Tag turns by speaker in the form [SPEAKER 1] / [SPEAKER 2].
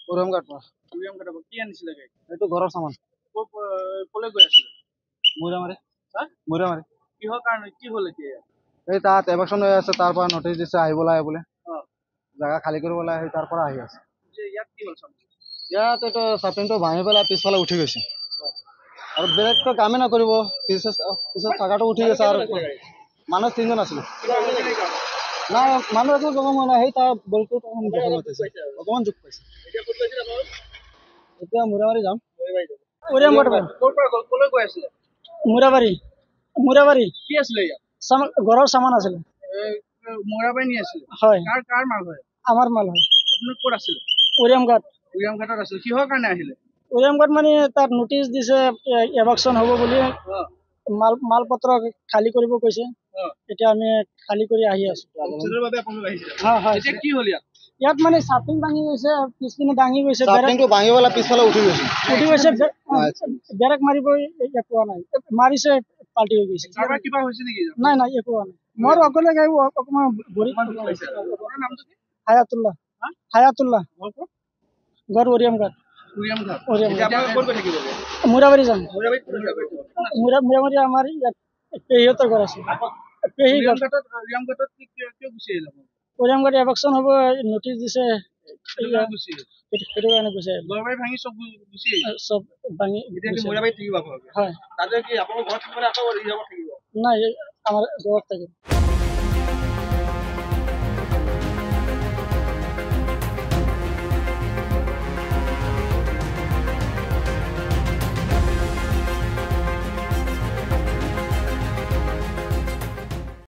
[SPEAKER 1] উৰিয়াম ঘাট পৰা।
[SPEAKER 2] উৰিয়াম ঘাটৰ পৰা কি আনিছিলে গাড়ী?
[SPEAKER 1] এইটো ঘৰৰ সামান।
[SPEAKER 2] কলৈ গৈ আছিলে?
[SPEAKER 1] মৈৰামাৰী।
[SPEAKER 2] হা?
[SPEAKER 1] মৈৰামাৰী।
[SPEAKER 2] কিহৰ কাৰণে কি হ'ল এতিয়া ইয়াত?
[SPEAKER 1] এই তাত এভাকশ্যন হৈ আছে, তাৰ পৰা নটিচ দিছে আহিব লাগে বোলে।
[SPEAKER 2] অ',
[SPEAKER 1] জাগা খালী কৰিব লাগে, সেই তাৰ পৰা আহি আছে।
[SPEAKER 2] ইয়াত কি হ'ল চামনি?
[SPEAKER 1] ইয়াত এইটো চাপলিংটো ভাঙি পেলাই পিছফালে উঠি গৈছে।
[SPEAKER 2] অ',
[SPEAKER 1] আৰু বেলেগতো কামেই নকৰিব, পিছত চাকাটো উঠি গৈছে আৰু মানুহ 3জন আছিলে। নাই মানুহ একো জখম হোৱা নাই, সেই তাৰ বলটোত জখম হৈছে, অকণমান জোখ পাইছে। এতিয়া মৈৰামাৰী যাম।
[SPEAKER 2] উৰিয়াম ঘাটৰ পৰা ক'ৰ পৰা গ'ল? কলৈ গৈ আছিলে?
[SPEAKER 3] মুৰাবাৰী
[SPEAKER 2] কি আছিলে ইয়াত?
[SPEAKER 3] ঘৰৰ সামান আছিলে।
[SPEAKER 2] মৈৰাবাৰী নি আছিলে?
[SPEAKER 3] হয়,
[SPEAKER 2] কাৰ মাল হয়?
[SPEAKER 3] আমাৰ মাল হয়।
[SPEAKER 2] আপুনি ক'ত আছিলে?
[SPEAKER 3] উৰিয়াম ঘাট
[SPEAKER 2] ঘাটত আছিলে। কিহৰ কাৰণে আহিলে?
[SPEAKER 3] উৰিয়াম ঘাট মানে তাত নোটিচ দিছে এভাকশ্যন হ'ব বুলি।
[SPEAKER 2] অ',
[SPEAKER 3] মালপত্ৰ খালী কৰিব কৈছে।
[SPEAKER 2] অ',
[SPEAKER 3] এতিয়া আমি খালী কৰি আহি আছো।
[SPEAKER 2] এভাকশ্যনৰ বাবে আপোনালোক আহিছিলে?
[SPEAKER 3] হয় হয়।
[SPEAKER 2] এতিয়া কি হ'ল ইয়াত?
[SPEAKER 3] ইয়াত মানে চাপলিং ভাঙি গৈছে, পিছপিনে দাঙি গৈছে,
[SPEAKER 1] চাপলিংটো ভাঙি পেলাই পিছফালে উঠি গৈছে।
[SPEAKER 3] বেৰেক মাৰিব পোৱা নাই, মাৰিছে পাল্টি হৈ গৈছে।
[SPEAKER 2] কাৰোবাৰ কিবা হৈছে নেকি?
[SPEAKER 3] নাই নাই একো হোৱা নাই। মোৰ অকলে গাড়ী অকণমান ভৰি।
[SPEAKER 2] আপোনাৰ নামটো কি?
[SPEAKER 3] হায়াতুল্লাহ।
[SPEAKER 2] হা?
[SPEAKER 3] হায়াতুল্লাহ।
[SPEAKER 2] ঘৰ ক'ত?
[SPEAKER 3] ঘৰ উৰিয়াম ঘাট।
[SPEAKER 2] উৰিয়াম ঘাট।
[SPEAKER 3] উৰিয়াম
[SPEAKER 2] এতিয়া
[SPEAKER 3] ঘাট।
[SPEAKER 2] আপোনালোক ক'ত গৈ থাকিব?
[SPEAKER 3] মুৰাবাৰী যাম।
[SPEAKER 2] মৈৰাবাৰীত ক'ত যাব?
[SPEAKER 3] মুৰাবাৰী আমাৰ ইয়াত পেহীহঁতৰ ঘৰ আছে। পেহী ঘৰ।
[SPEAKER 2] উৰিয়াম ঘাটত কিয় গুচি আহিলে?
[SPEAKER 3] উৰিয়াম ঘাট এভাকশ্যন হ'ব নোটিচ দিছে,
[SPEAKER 2] গুচি আহিলে।
[SPEAKER 3] সেইটো কাৰণে গুচি আহিলো।
[SPEAKER 2] ঘৰ বাৰী ভাঙি চব গুচি আহিলে।
[SPEAKER 3] চব ভাঙি
[SPEAKER 2] এতিয়া কি
[SPEAKER 3] গুচি আহিলো।
[SPEAKER 2] মৈৰাবাৰীত থাকিব আপোনালোকে?
[SPEAKER 3] হয়।
[SPEAKER 2] তাতে কি আপোনালোকৰ ঘৰত থাকিব নে আকৌ ৰিজাৰ্ভত থাকিব?
[SPEAKER 3] নাই আমাৰ ঘৰত থাকিম।